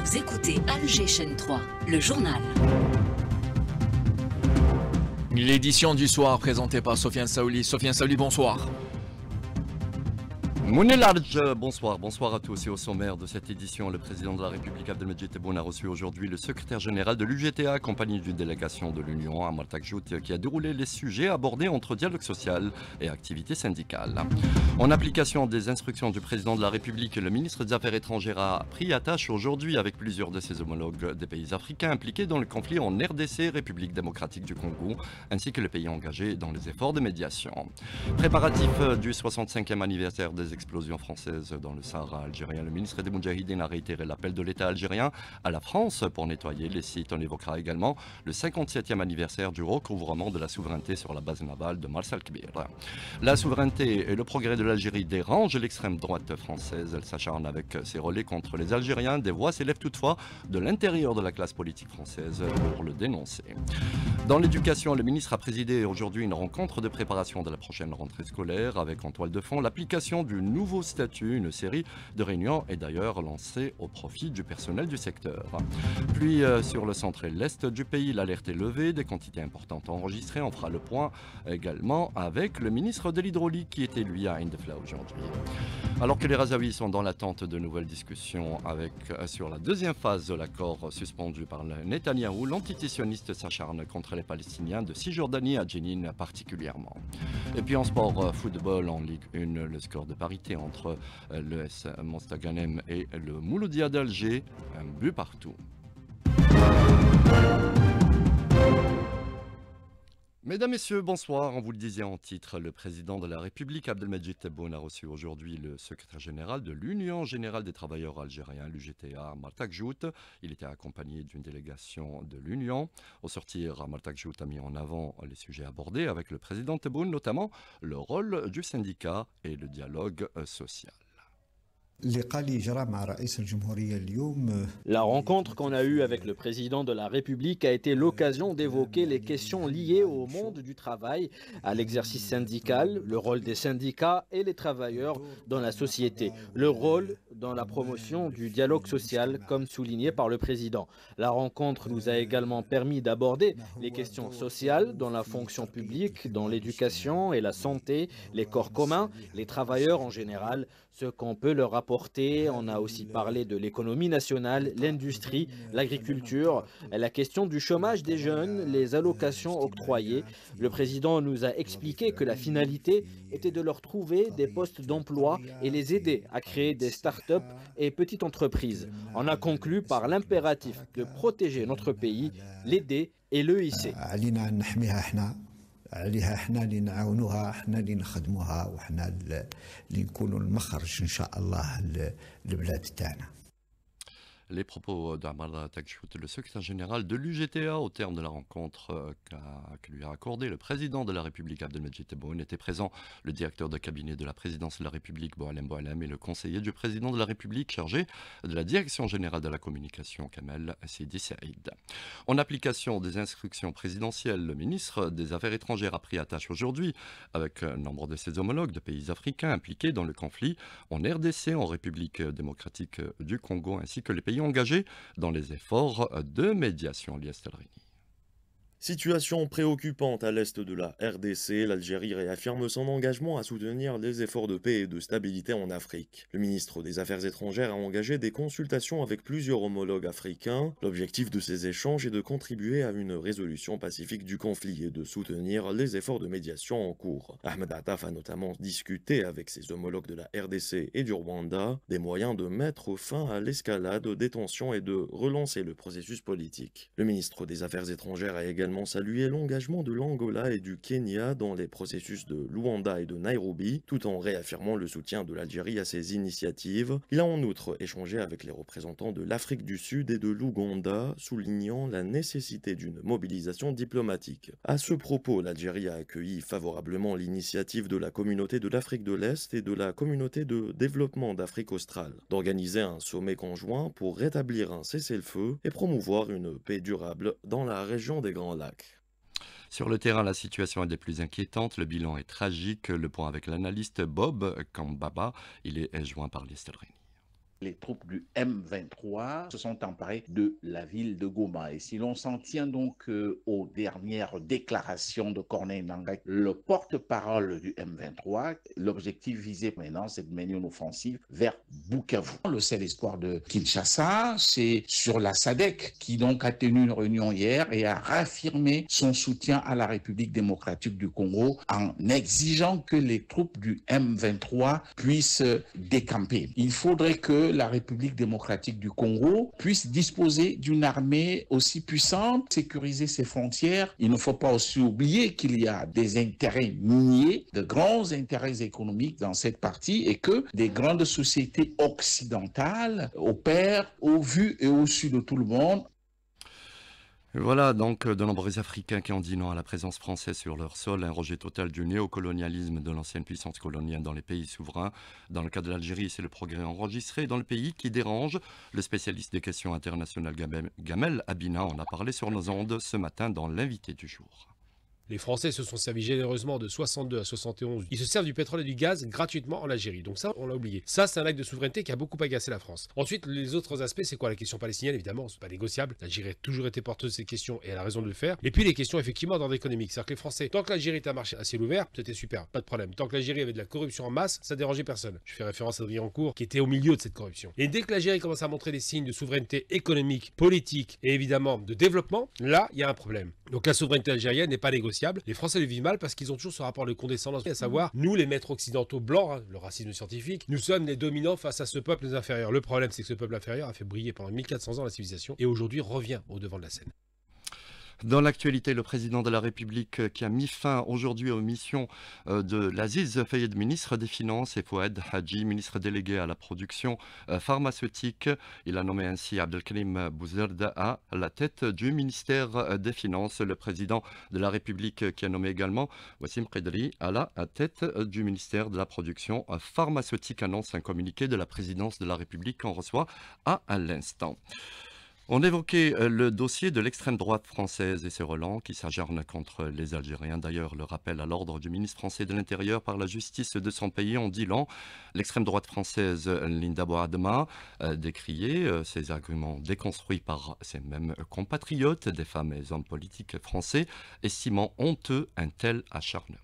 Vous écoutez Alger Chaîne 3, le journal. L'édition du soir présentée par Sofiane Saouli. Sofiane Saouli, bonsoir. Mounelarj, bonsoir à tous. Et au sommaire de cette édition, le président de la République Abdelmejid Tebboune a reçu aujourd'hui le secrétaire général de l'UGTA accompagné d'une délégation de l'Union, Ammar Takjout, qui a déroulé les sujets abordés entre dialogue social et activité syndicale. En application des instructions du président de la République, le ministre des Affaires étrangères a pris attache aujourd'hui avec plusieurs de ses homologues des pays africains impliqués dans le conflit en RDC, République démocratique du Congo, ainsi que les pays engagés dans les efforts de médiation. Préparatif du 65e anniversaire des explosion française dans le Sahara algérien. Le ministre des Moudjahidines a réitéré l'appel de l'État algérien à la France pour nettoyer les sites. On évoquera également le 57e anniversaire du recouvrement de la souveraineté sur la base navale de Mars Al-Kbir. La souveraineté et le progrès de l'Algérie dérangent l'extrême droite française. Elle s'acharne avec ses relais contre les Algériens. Des voix s'élèvent toutefois de l'intérieur de la classe politique française pour le dénoncer. Dans l'éducation, le ministre a présidé aujourd'hui une rencontre de préparation de la prochaine rentrée scolaire avec en toile de fond l'application du nouveau statut. Une série de réunions est d'ailleurs lancée au profit du personnel du secteur. Puis sur le centre et l'est du pays, l'alerte est levée, des quantités importantes enregistrées. On fera le point également avec le ministre de l'Hydraulique qui était lui à Indefla aujourd'hui. Alors que les Razaouis sont dans l'attente de nouvelles discussions sur la deuxième phase de l'accord suspendu par le Netanyahou, l'antitétionniste s'acharne contre les Palestiniens de Cisjordanie à Jenin particulièrement. Et puis en sport football en Ligue 1, le score de parité entre l'ES Mostaganem et le Mouloudia d'Alger, un but partout. Mesdames, Messieurs, bonsoir. On vous le disait en titre, le président de la République, Abdelmejid Tebboune, a reçu aujourd'hui le secrétaire général de l'Union générale des travailleurs algériens, l'UGTA, Ammar Takjout. Il était accompagné d'une délégation de l'Union. Au sortir, Ammar Takjout a mis en avant les sujets abordés avec le président Tebboune, notamment le rôle du syndicat et le dialogue social. La rencontre qu'on a eue avec le président de la République a été l'occasion d'évoquer les questions liées au monde du travail, à l'exercice syndical, le rôle des syndicats et les travailleurs dans la société, le rôle dans la promotion du dialogue social, comme souligné par le président. La rencontre nous a également permis d'aborder les questions sociales dans la fonction publique, dans l'éducation et la santé, les corps communs, les travailleurs en général, ce qu'on peut leur apporter. On a aussi parlé de l'économie nationale, l'industrie, l'agriculture, la question du chômage des jeunes, les allocations octroyées. Le président nous a expliqué que la finalité était de leur trouver des postes d'emploi et les aider à créer des start-up et petites entreprises. On a conclu par l'impératif de protéger notre pays, l'aider et le hisser. عليها احنا اللي نعاونوها احنا اللي نخدموها وحنا اللي نكونوا المخرج ان شاء الله للبلاد تاعنا. Les propos d'Ammar Takjout, le secrétaire général de l'UGTA, au terme de la rencontre que lui a accordé le président de la République Abdelmejid Tebboune, était présent le directeur de cabinet de la présidence de la République Boualem Boualem et le conseiller du président de la République chargé de la direction générale de la communication Kamel Sidi Saïd. En application des instructions présidentielles, le ministre des Affaires étrangères a pris attache aujourd'hui avec nombre de ses homologues de pays africains impliqués dans le conflit en RDC, en République démocratique du Congo, ainsi que les pays engagés dans les efforts de médiation. Lias Telrini. Situation préoccupante à l'est de la RDC, l'Algérie réaffirme son engagement à soutenir les efforts de paix et de stabilité en Afrique. Le ministre des Affaires étrangères a engagé des consultations avec plusieurs homologues africains. L'objectif de ces échanges est de contribuer à une résolution pacifique du conflit et de soutenir les efforts de médiation en cours. Ahmed Attaf a notamment discuté avec ses homologues de la RDC et du Rwanda des moyens de mettre fin à l'escalade des tensions et de relancer le processus politique. Le ministre des Affaires étrangères a également salué l'engagement de l'Angola et du Kenya dans les processus de Luanda et de Nairobi, tout en réaffirmant le soutien de l'Algérie à ces initiatives. Il a en outre échangé avec les représentants de l'Afrique du Sud et de l'Ouganda, soulignant la nécessité d'une mobilisation diplomatique. À ce propos, l'Algérie a accueilli favorablement l'initiative de la communauté de l'Afrique de l'Est et de la communauté de développement d'Afrique australe d'organiser un sommet conjoint pour rétablir un cessez-le-feu et promouvoir une paix durable dans la région des Grands Lacs. Sur le terrain, la situation est des plus inquiétantes. Le bilan est tragique. Le point avec l'analyste Bob Kambaba. Il est joint par Lies Telrini. Les troupes du M23 se sont emparées de la ville de Goma. Et si l'on s'en tient donc aux dernières déclarations de Corneille Nangaa, le porte-parole du M23, l'objectif visé maintenant, c'est de mener une offensive vers Bukavu. Le seul espoir de Kinshasa, c'est sur la SADC, qui donc a tenu une réunion hier et a réaffirmé son soutien à la République démocratique du Congo en exigeant que les troupes du M23 puissent décamper. Il faudrait que la République démocratique du Congo puisse disposer d'une armée aussi puissante, sécuriser ses frontières. Il ne faut pas aussi oublier qu'il y a des intérêts miniers, de grands intérêts économiques dans cette partie et que des grandes sociétés occidentales opèrent au vu et au su de tout le monde. Voilà donc de nombreux Africains qui ont dit non à la présence française sur leur sol, un rejet total du néocolonialisme de l'ancienne puissance coloniale dans les pays souverains. Dans le cas de l'Algérie, c'est le progrès enregistré dans le pays qui dérange. Le spécialiste des questions internationales Gamel Abina en a parlé sur nos ondes ce matin dans l'invité du jour. Les Français se sont servis généreusement de 62 à 71. Ils se servent du pétrole et du gaz gratuitement en Algérie. Donc ça, on l'a oublié. Ça, c'est un acte de souveraineté qui a beaucoup agacé la France. Ensuite, les autres aspects, c'est quoi? La question palestinienne, évidemment, c'est pas négociable. L'Algérie a toujours été porteuse de ces questions et elle a raison de le faire. Et puis les questions, effectivement, d'ordre économique. C'est-à-dire que les Français, tant que l'Algérie était un marché à ciel ouvert, c'était super, pas de problème. Tant que l'Algérie avait de la corruption en masse, ça dérangeait personne. Je fais référence à Driancourt, qui était au milieu de cette corruption. Et dès que l'Algérie commence à montrer des signes de souveraineté économique, politique et évidemment de développement, là, il y a un problème. Donc la souveraineté algérienne n'est pas négociable. Les Français le vivent mal parce qu'ils ont toujours ce rapport de condescendance, à savoir, nous les maîtres occidentaux blancs, hein, le racisme scientifique, nous sommes les dominants face à ce peuple inférieur. Le problème, c'est que ce peuple inférieur a fait briller pendant 1400 ans la civilisation et aujourd'hui revient au devant de la scène. Dans l'actualité, le président de la République qui a mis fin aujourd'hui aux missions de l'Aziz Fayed, ministre des Finances, et Fouad Hadji, ministre délégué à la production pharmaceutique. Il a nommé ainsi Abdelkarim Bouzerda à la tête du ministère des Finances. Le président de la République qui a nommé également Wassim Qidri à la tête du ministère de la production pharmaceutique, annonce un communiqué de la présidence de la République qu'on reçoit à l'instant. On évoquait le dossier de l'extrême droite française et ses relents qui s'acharnent contre les Algériens. D'ailleurs, le rappel à l'ordre du ministre français de l'Intérieur par la justice de son pays en dit long. L'extrême droite française Linda Boadma décriait ces arguments déconstruits par ses mêmes compatriotes, des femmes et hommes politiques français, estimant honteux un tel acharnement.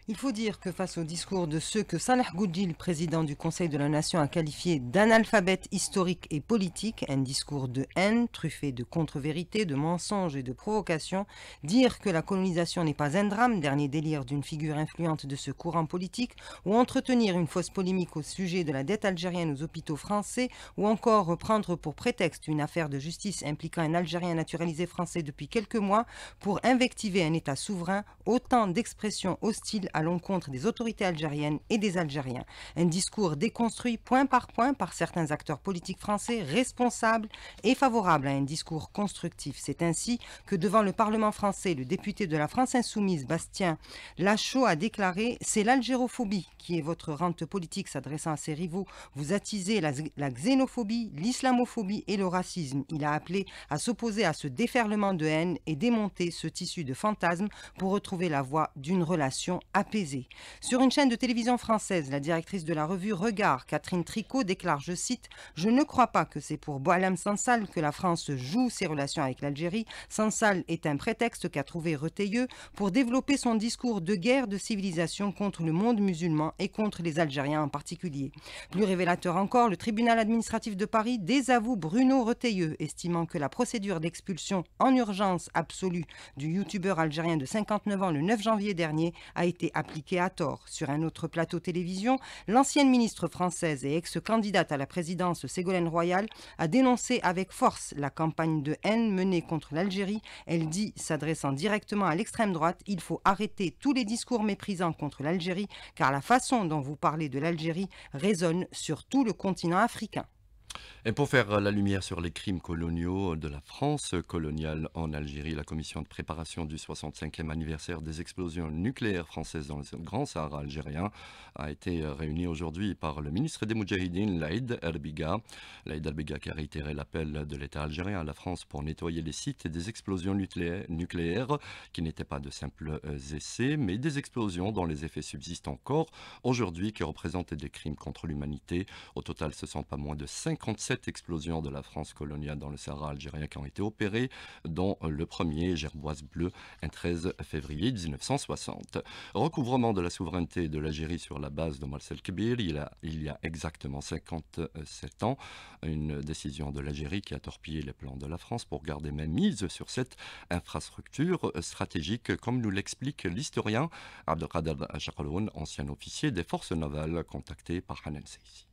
Il faut dire que face au discours de ceux que Salah Goudjil, président du Conseil de la Nation, a qualifié d'analphabètes historiques et politiques, un discours de haine, truffé de contre-vérités, de mensonges et de provocations, dire que la colonisation n'est pas un drame, dernier délire d'une figure influente de ce courant politique, ou entretenir une fausse polémique au sujet de la dette algérienne aux hôpitaux français, ou encore reprendre pour prétexte une affaire de justice impliquant un Algérien naturalisé français depuis quelques mois pour invectiver un État souverain, autant d'expressions hostiles à l'encontre des autorités algériennes et des Algériens. Un discours déconstruit point par certains acteurs politiques français responsables et favorables à un discours constructif. C'est ainsi que devant le Parlement français, le député de la France Insoumise, Bastien Lachaud, a déclaré « C'est l'algérophobie qui est votre rente politique s'adressant à ses rivaux. Vous attisez la xénophobie, l'islamophobie et le racisme. » Il a appelé à s'opposer à ce déferlement de haine et démonter ce tissu de fantasmes pour retrouver la voie d'une relation apaisée. Sur une chaîne de télévision française, la directrice de la revue Regard, Catherine Tricot, déclare, je cite, « Je ne crois pas que c'est pour Boualem Sansal que la France joue ses relations avec l'Algérie. Sansal est un prétexte qu'a trouvé Retailleau pour développer son discours de guerre de civilisation contre le monde musulman et contre les Algériens en particulier. » Plus révélateur encore, le tribunal administratif de Paris désavoue Bruno Retailleau, estimant que la procédure d'expulsion en urgence absolue du youtubeur algérien de 59 ans le 9 janvier dernier a été appliquée à tort. Sur un autre plateau télévision, l'ancienne ministre française et ex-candidate à la présidence Ségolène Royal a dénoncé avec force la campagne de haine menée contre l'Algérie. Elle dit, s'adressant directement à l'extrême droite, il faut arrêter tous les discours méprisants contre l'Algérie car la façon dont vous parlez de l'Algérie résonne sur tout le continent africain. Et pour faire la lumière sur les crimes coloniaux de la France coloniale en Algérie, la commission de préparation du 65e anniversaire des explosions nucléaires françaises dans le Grand Sahara algérien a été réunie aujourd'hui par le ministre des Moudjahidines, Laïd Erbiga. Laïd Erbiga qui a réitéré l'appel de l'État algérien à la France pour nettoyer les sites des explosions nucléaires qui n'étaient pas de simples essais, mais des explosions dont les effets subsistent encore aujourd'hui, qui représentent des crimes contre l'humanité. Au total, ce sont pas moins de 57 explosions de la France coloniale dans le Sahara algérien qui ont été opérées, dont le premier, Gerboise Bleue, un 13 février 1960. Recouvrement de la souveraineté de l'Algérie sur la base de Marcel Kébir, il y a exactement 57 ans, une décision de l'Algérie qui a torpillé les plans de la France pour garder même mise sur cette infrastructure stratégique, comme nous l'explique l'historien Abdelkader Chakaloun, ancien officier des forces navales contacté par Hanan Seissi.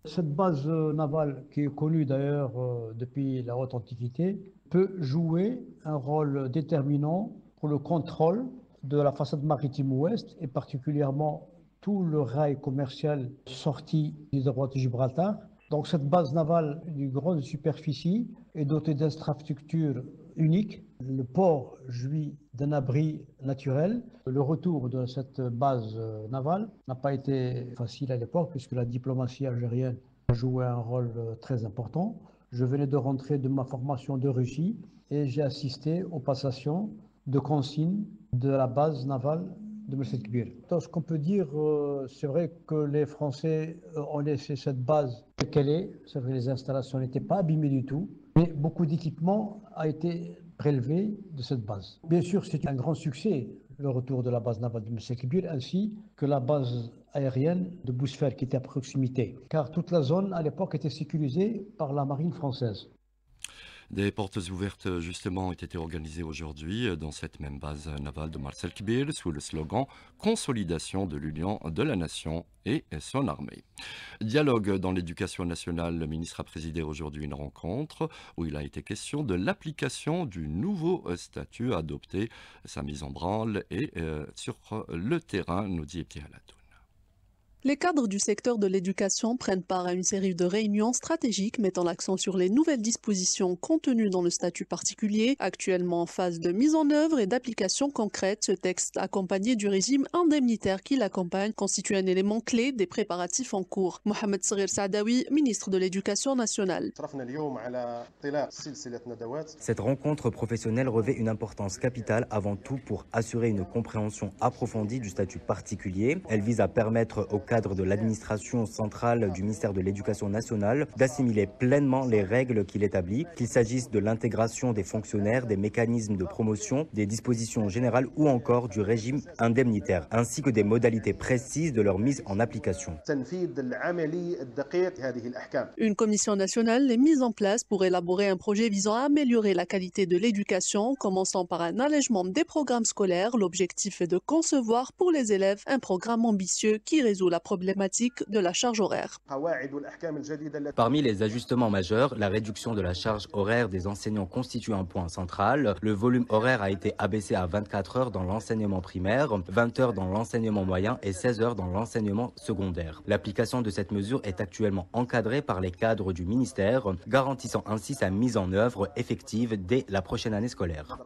Cette base navale, qui est connue d'ailleurs depuis la haute antiquité, peut jouer un rôle déterminant pour le contrôle de la façade maritime ouest et particulièrement tout le rail commercial sorti du détroit de Gibraltar. Donc cette base navale d'une grande superficie est dotée d'infrastructures uniques. Le port jouit d'un abri naturel. Le retour de cette base navale n'a pas été facile à l'époque puisque la diplomatie algérienne a joué un rôle très important. Je venais de rentrer de ma formation de Russie et j'ai assisté aux passations de consignes de la base navale de Marcel Kébir. Ce qu'on peut dire, c'est vrai que les Français ont laissé cette base telle qu'elle est. C'est vrai que les installations n'étaient pas abîmées du tout, mais beaucoup d'équipement a été prélevé de cette base. Bien sûr, c'est un grand succès, le retour de la base navale de Marcel Kébir, ainsi que la base aérienne de Bousfer qui était à proximité, car toute la zone à l'époque était sécurisée par la marine française. Des portes ouvertes, justement, ont été organisées aujourd'hui dans cette même base navale de Marcel Kébir sous le slogan « Consolidation de l'union de la nation et son armée ». Dialogue dans l'éducation nationale, le ministre a présidé aujourd'hui une rencontre où il a été question de l'application du nouveau statut adopté, sa mise en branle et sur le terrain, nous dit Ebti Halatou. Les cadres du secteur de l'éducation prennent part à une série de réunions stratégiques mettant l'accent sur les nouvelles dispositions contenues dans le statut particulier, actuellement en phase de mise en œuvre et d'application concrète. Ce texte, accompagné du régime indemnitaire qui l'accompagne, constitue un élément clé des préparatifs en cours. Mohamed Saghir Saadawi, ministre de l'Éducation nationale. Cette rencontre professionnelle revêt une importance capitale avant tout pour assurer une compréhension approfondie du statut particulier. Elle vise à permettre aux cadre de l'administration centrale du ministère de l'Éducation nationale d'assimiler pleinement les règles qu'il établit, qu'il s'agisse de l'intégration des fonctionnaires, des mécanismes de promotion, des dispositions générales ou encore du régime indemnitaire, ainsi que des modalités précises de leur mise en application. Une commission nationale est mise en place pour élaborer un projet visant à améliorer la qualité de l'éducation, commençant par un allègement des programmes scolaires. L'objectif est de concevoir pour les élèves un programme ambitieux qui résout la problématique de la charge horaire. Parmi les ajustements majeurs, la réduction de la charge horaire des enseignants constitue un point central. Le volume horaire a été abaissé à 24 heures dans l'enseignement primaire, 20 heures dans l'enseignement moyen et 16 heures dans l'enseignement secondaire. L'application de cette mesure est actuellement encadrée par les cadres du ministère, garantissant ainsi sa mise en œuvre effective dès la prochaine année scolaire.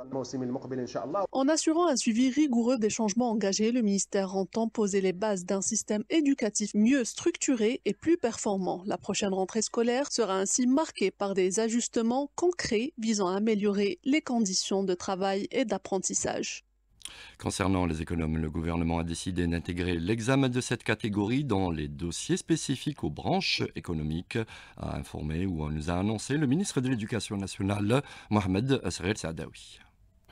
En assurant un suivi rigoureux des changements engagés, le ministère entend poser les bases d'un système éducatif mieux structuré et plus performant. La prochaine rentrée scolaire sera ainsi marquée par des ajustements concrets visant à améliorer les conditions de travail et d'apprentissage. Concernant les économes, le gouvernement a décidé d'intégrer l'examen de cette catégorie dans les dossiers spécifiques aux branches économiques, a informé ou nous a annoncé le ministre de l'Éducation nationale, Mohamed Saghir Saadawi.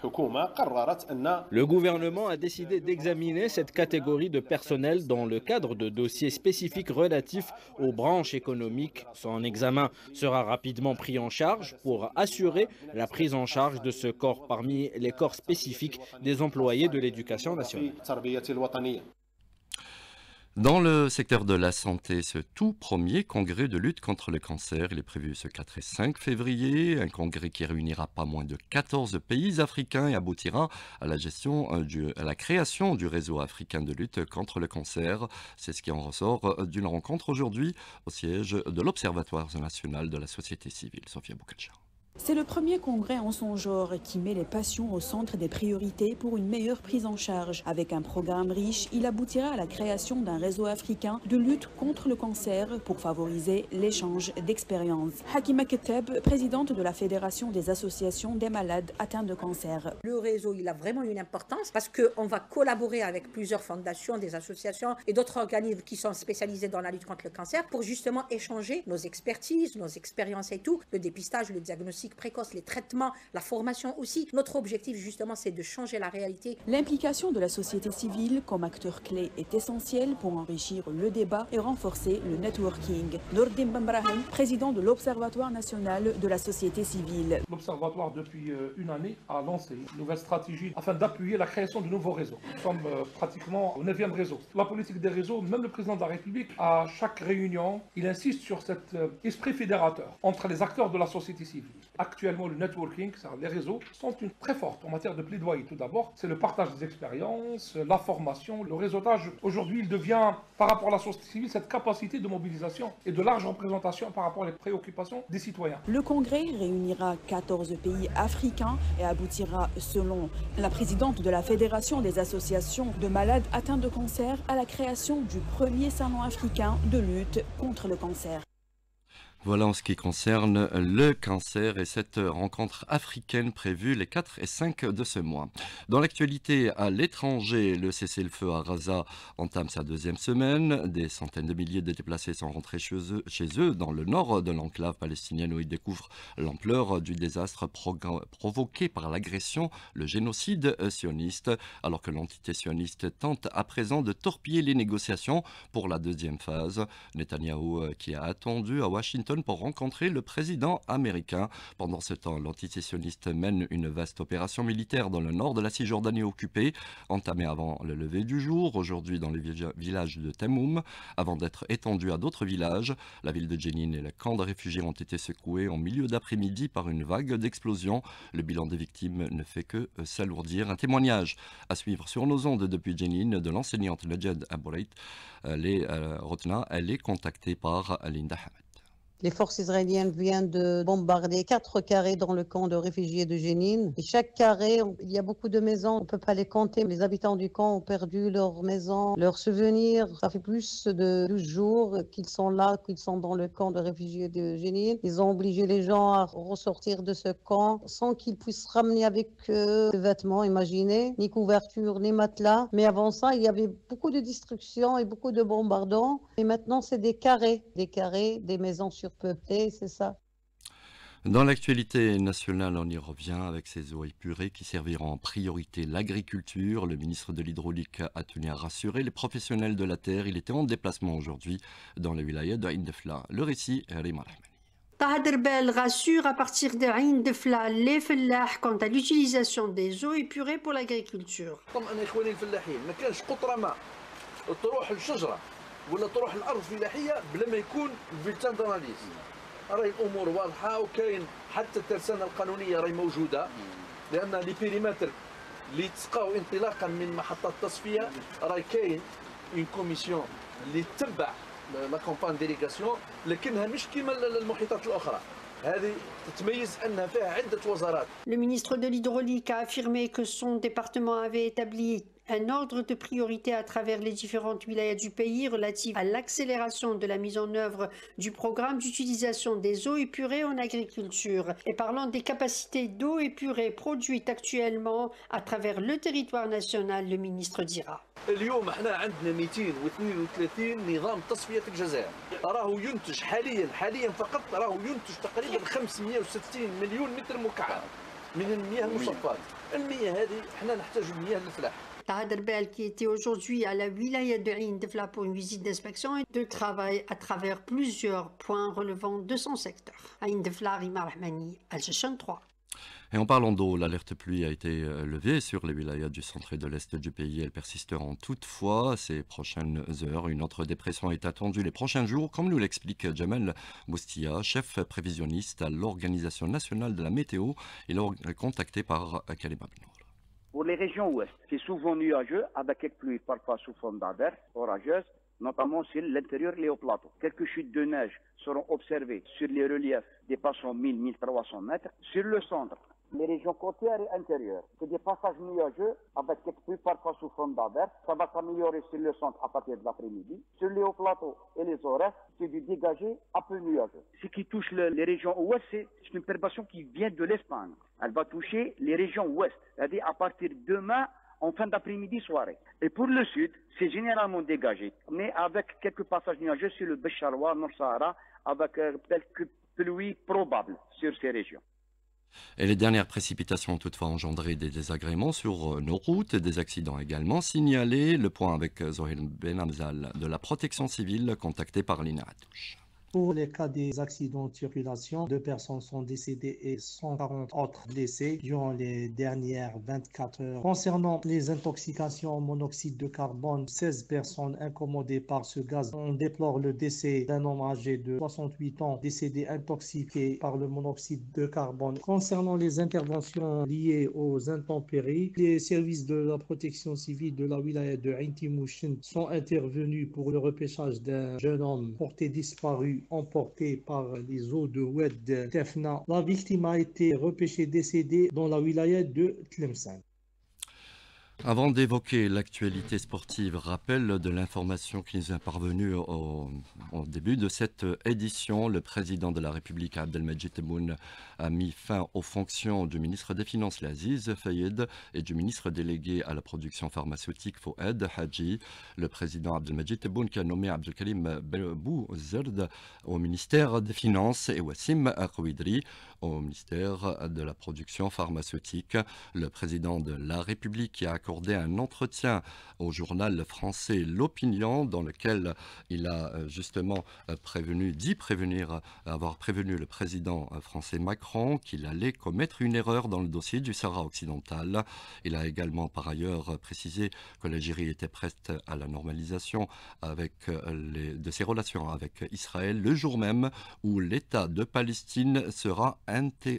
Le gouvernement a décidé d'examiner cette catégorie de personnel dans le cadre de dossiers spécifiques relatifs aux branches économiques. Son examen sera rapidement pris en charge pour assurer la prise en charge de ce corps parmi les corps spécifiques des employés de l'éducation nationale. Dans le secteur de la santé, ce tout premier congrès de lutte contre le cancer, il est prévu ce 4 et 5 février, un congrès qui réunira pas moins de 14 pays africains et aboutira à la création du réseau africain de lutte contre le cancer. C'est ce qui en ressort d'une rencontre aujourd'hui au siège de l'Observatoire national de la société civile. Sophia Boukalcha. C'est le premier congrès en son genre qui met les patients au centre des priorités pour une meilleure prise en charge. Avec un programme riche, il aboutira à la création d'un réseau africain de lutte contre le cancer pour favoriser l'échange d'expériences. Hakima Keteb, présidente de la Fédération des associations des malades atteints de cancer. Le réseau, il a vraiment une importance parce qu'on va collaborer avec plusieurs fondations, des associations et d'autres organismes qui sont spécialisés dans la lutte contre le cancer pour justement échanger nos expertises, nos expériences et tout, le dépistage, le diagnostic précoce, les traitements, la formation aussi. Notre objectif justement c'est de changer la réalité. L'implication de la société civile comme acteur clé est essentielle pour enrichir le débat et renforcer le networking. Nourdin Bambrahim, président de l'Observatoire national de la société civile. L'Observatoire depuis une année a lancé une nouvelle stratégie afin d'appuyer la création de nouveaux réseaux. Nous sommes pratiquement au 9e réseau. La politique des réseaux, même le président de la République, à chaque réunion, il insiste sur cet esprit fédérateur entre les acteurs de la société civile. Actuellement, le networking, les réseaux, sont très fortes en matière de plaidoyer. Tout d'abord, c'est le partage des expériences, la formation, le réseautage. Aujourd'hui, il devient, par rapport à la société civile, cette capacité de mobilisation et de large représentation par rapport aux préoccupations des citoyens. Le congrès réunira 14 pays africains et aboutira, selon la présidente de la Fédération des associations de malades atteints de cancer, à la création du premier salon africain de lutte contre le cancer. Voilà en ce qui concerne le cancer et cette rencontre africaine prévue les 4 et 5 de ce mois. Dans l'actualité à l'étranger, le cessez-le-feu à Gaza entame sa 2e semaine. Des centaines de milliers de déplacés sont rentrés chez eux dans le nord de l'enclave palestinienne où ils découvrent l'ampleur du désastre provoqué par l'agression, le génocide sioniste, alors que l'entité sioniste tente à présent de torpiller les négociations pour la 2e phase. Netanyahou qui a attendu à Washington pour rencontrer le président américain. Pendant ce temps, l'antisécionniste mène une vaste opération militaire dans le nord de la Cisjordanie occupée, entamée avant le lever du jour, aujourd'hui dans les villages de Temoum, avant d'être étendue à d'autres villages. La ville de Jenin et le camp de réfugiés ont été secoués en milieu d'après-midi par une vague d'explosions. Le bilan des victimes ne fait que s'alourdir. Un témoignage à suivre sur nos ondes depuis Jenin de l'enseignante Najed Abourait. Elle est contactée par Linda Hamed. Les forces israéliennes viennent de bombarder 4 carrés dans le camp de réfugiés de Jenin. Et chaque carré, il y a beaucoup de maisons, on ne peut pas les compter. Les habitants du camp ont perdu leurs maisons, leurs souvenirs. Ça fait plus de 12 jours qu'ils sont là, qu'ils sont dans le camp de réfugiés de Jenin. Ils ont obligé les gens à ressortir de ce camp sans qu'ils puissent ramener avec eux des vêtements, imaginez, ni couverture, ni matelas. Mais avant ça, il y avait beaucoup de destruction et beaucoup de bombardements. Et maintenant, c'est des carrés, des maisons surpeuplées, c'est ça. Dans l'actualité nationale, on y revient avec ces eaux épurées qui serviront en priorité l'agriculture. Le ministre de l'Hydraulique a tenu à rassurer les professionnels de la terre. Il était en déplacement aujourd'hui dans le wilaya de Ain Defla. Le récit est Rima Rahmani. Taha Derbel rassure à partir de Ain Defla les fellah quant à l'utilisation des eaux épurées pour l'agriculture. ولا تروح الارض فلاحيه بلا ما يكون البلتان داناليز راهي الامور واضحه وكاين حتى الترسانه القانونيه راهي موجوده لان لي بيريمتر اللي تسقاو انطلاقا من محطات التصفيه راهي كاين اون كوميسيون اللي تتبع لا كومبان ديليغاسيون لكنها مش كيما المحيطات الاخرى. Le ministre de l'Hydraulique a affirmé que son département avait établi un ordre de priorité à travers les différentes wilayas du pays relatif à l'accélération de la mise en œuvre du programme d'utilisation des eaux épurées en agriculture. Et parlant des capacités d'eau épurée produites actuellement à travers le territoire national, le ministre dira. اليوم احنا عندنا 232 نظام تصفيه في الجزائر راهو ينتج حاليا فقط راهو ينتج تقريبا 560 مليون متر مكعب من المياه المصفات. المياه هذه احنا نحتاج المياه للفلاح. Taha Derbel qui était aujourd'hui à la wilaya de Ain Defla pour une visite d'inspection et de travail à travers plusieurs points relevant de son secteur. Ain Defla, Rima Rahmani, Al-Jashan 3. Et en parlant d'eau, l'alerte pluie a été levée sur les wilayas du centre et de l'est du pays. Elles persisteront toutefois ces prochaines heures. Une autre dépression est attendue les prochains jours, comme nous l'explique Jamal Boustia, chef prévisionniste à l'Organisation nationale de la météo. Il est contacté par Kalima Benour. Pour les régions ouest, c'est souvent nuageux avec quelques pluies parfois sous forme d'averses orageuses, notamment sur l'intérieur et au plateau. Quelques chutes de neige seront observées sur les reliefs dépassant 1000-1300 mètres. Sur le centre, les régions côtières et intérieures, c'est des passages nuageux avec quelques pluies parfois sous forme d'averses. Ça va s'améliorer sur le centre à partir de l'après-midi. Sur les hauts plateaux et les horaires, c'est du dégagé un peu nuageux. Ce qui touche les régions ouest, c'est une perturbation qui vient de l'Espagne. Elle va toucher les régions ouest, c'est-à-dire à partir de demain en fin d'après-midi, soirée. Et pour le sud, c'est généralement dégagé, mais avec quelques passages nuageux sur le Bécharois, Nord-Sahara, avec quelques pluies probables sur ces régions. Et les dernières précipitations ont toutefois engendré des désagréments sur nos routes, des accidents également signalés. Le point avec Zohil Benamzal de la protection civile, contacté par Lina Hatouche. Pour les cas des accidents de circulation, 2 personnes sont décédées et 140 autres blessés durant les dernières 24 heures. Concernant les intoxications au monoxyde de carbone, 16 personnes incommodées par ce gaz. On déplore le décès d'un homme âgé de 68 ans décédé intoxiqué par le monoxyde de carbone. Concernant les interventions liées aux intempéries, les services de la protection civile de la wilaya de Ain Timouchen sont intervenus pour le repêchage d'un jeune homme porté disparu emporté par les eaux de Oued Tefna. La victime a été repêchée décédée dans la wilaya de Tlemcen. Avant d'évoquer l'actualité sportive, rappel de l'information qui nous est parvenue au début de cette édition. Le président de la République, Abdelmajid Tebboune, a mis fin aux fonctions du ministre des Finances, Aziz Fayed, et du ministre délégué à la production pharmaceutique, Fouad Hadji. Le président Abdelmajid Tebboune qui a nommé Abdelkarim Bouzerd au ministère des Finances et Wassim Kouidri au ministère de la production pharmaceutique. Le président de la République qui a accordé un entretien au journal français L'Opinion dans lequel il a justement avoir prévenu le président français Macron qu'il allait commettre une erreur dans le dossier du Sahara occidental. Il a également par ailleurs précisé que l'Algérie était prête à la normalisation de ses relations avec Israël le jour même où l'État de Palestine sera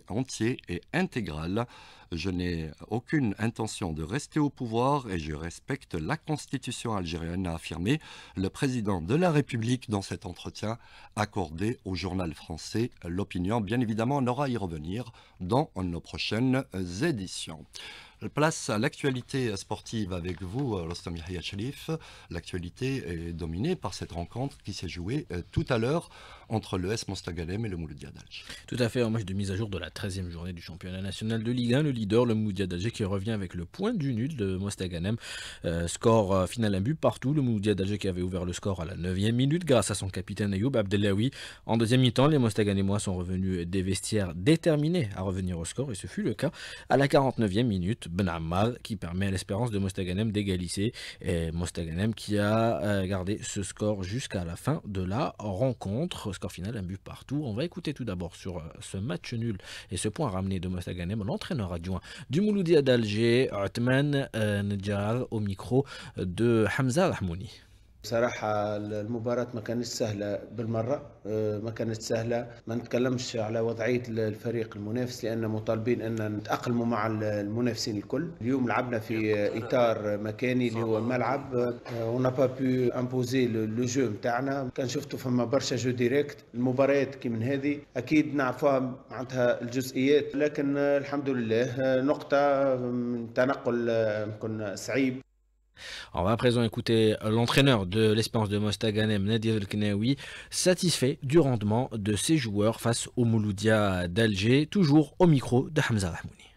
entier et intégral. Je n'ai aucune intention de rester au pouvoir et je respecte la constitution algérienne, a affirmé le président de la République dans cet entretien accordé au journal français L'Opinion. Bien évidemment, on aura à y revenir dans nos prochaines éditions. Place à l'actualité sportive avec vous, Rostam Yahya Sharif. L'actualité est dominée par cette rencontre qui s'est jouée tout à l'heure entre l'ES Mostaganem et le Mouloudia d'Alger. Tout à fait, en match de mise à jour de la 13e journée du championnat national de Ligue 1. Le leader, le Mouloudia d'Alger, qui revient avec le point du nul de Mostaganem. Score final un but partout. Le Mouloudia d'Alger qui avait ouvert le score à la 9e minute grâce à son capitaine Ayoub Abdellaoui. En deuxième mi-temps, les Mostaganemois sont revenus des vestiaires déterminés à revenir au score et ce fut le cas à la 49e minute. Ben Ammar qui permet à l'Espérance de Mostaganem d'égaliser et Mostaganem qui a gardé ce score jusqu'à la fin de la rencontre. Score final, un but partout. On va écouter tout d'abord sur ce match nul et ce point ramené de Mostaganem l'entraîneur adjoint du Mouloudia d'Alger, Othman Nedjar, au micro de Hamza Rahmouni. بصراحة المباراة ما كانت سهلة بالمرة، ما كانت سهلة. ما نتكلمش على وضعية الفريق المنافس لأن مطالبين أن نتأقلموا مع المنافسين الكل. اليوم لعبنا في إطار مكاني اللي هو الملعب، ونا با بو امبوزي لو جو نتاعنا. كان شفتوا فما برشا جو ديريكت. المباريات كي من هذه أكيد نعرفوها معناتها الجزئيات، لكن الحمد لله نقطة من تنقل يمكن صعيب. On va à présent écouter l'entraîneur de l'Espérance de Mostaganem, Nadir El-Knaoui, satisfait du rendement de ses joueurs face au Mouloudia d'Alger, toujours au micro de Hamza Rahmouni.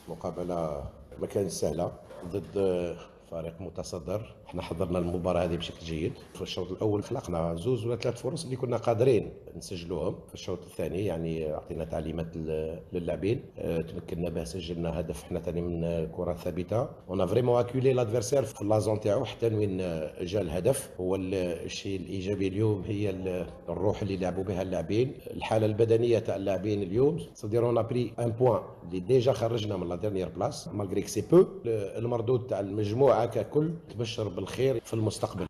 مقابلة ما كانت سهلة ضد فريق متصدر احنا حضرنا المباراه هذه بشكل جيد. في الشوط الاول خلقنا 2 ولا 3 فرص اللي كنا قادرين نسجلوهم. في الشوط الثاني يعني اعطينا تعليمات للاعبين، تمكنا به سجلنا هدف احنا ثاني من كره ثابته. اون فريمون اكولي لادفيرسير في اللازون تاعو حتى وين جا الهدف. هو الشيء الايجابي اليوم هي الروح اللي لعبوا بها اللاعبين، الحاله البدنيه تاع اللاعبين اليوم. سادير اون بري ان بوان اللي ديجا خرجنا من لا ديرنيير بلاص مالغري سي بو. المردود تاع المجموعه ككل تبشر بالخير في المستقبل.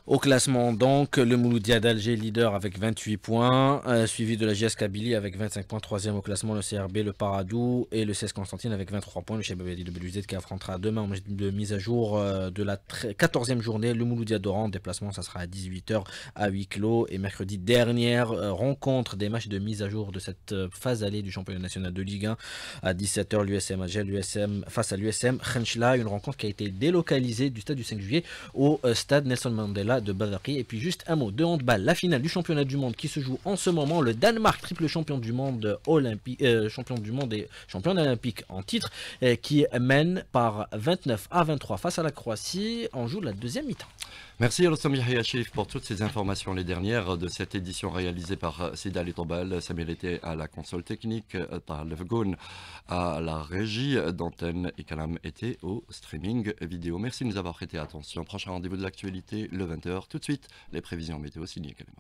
Au classement donc, le Mouloudia d'Alger leader avec 28 points, suivi de la JS Kabylie avec 25 points, troisième au classement le CRB, le Paradou et le CS Constantine avec 23 points, le Chebabadi de Belouizdad qui affrontera demain en de mise à jour de la 14e journée, le Mouloudia d'Oran, déplacement ça sera à 18h à huis clos et mercredi dernière rencontre des matchs de mise à jour de cette phase allée du championnat national de Ligue 1 à 17h l'USM Alger, l'USM face à l'USM Khenchla, une rencontre qui a été délocalisée du stade du 5 juillet au stade Nelson Mandela de Badaki. Et puis juste un mot de handball, la finale du championnat du monde qui se joue en ce moment, le Danemark triple champion du monde champion du monde et champion olympique en titre qui mène par 29 à 23 face à la Croatie, on joue la deuxième mi-temps. Merci Rossam Yahya Chérif pour toutes ces informations, les dernières de cette édition réalisée par Sidali Tobal, Samir était à la console technique, par Lefgoun à la régie d'antenne et Kalam était au streaming vidéo. Merci de nous avoir prêté attention. Prochain rendez-vous de l'actualité le 20h. Tout de suite, les prévisions météo signées Kalam.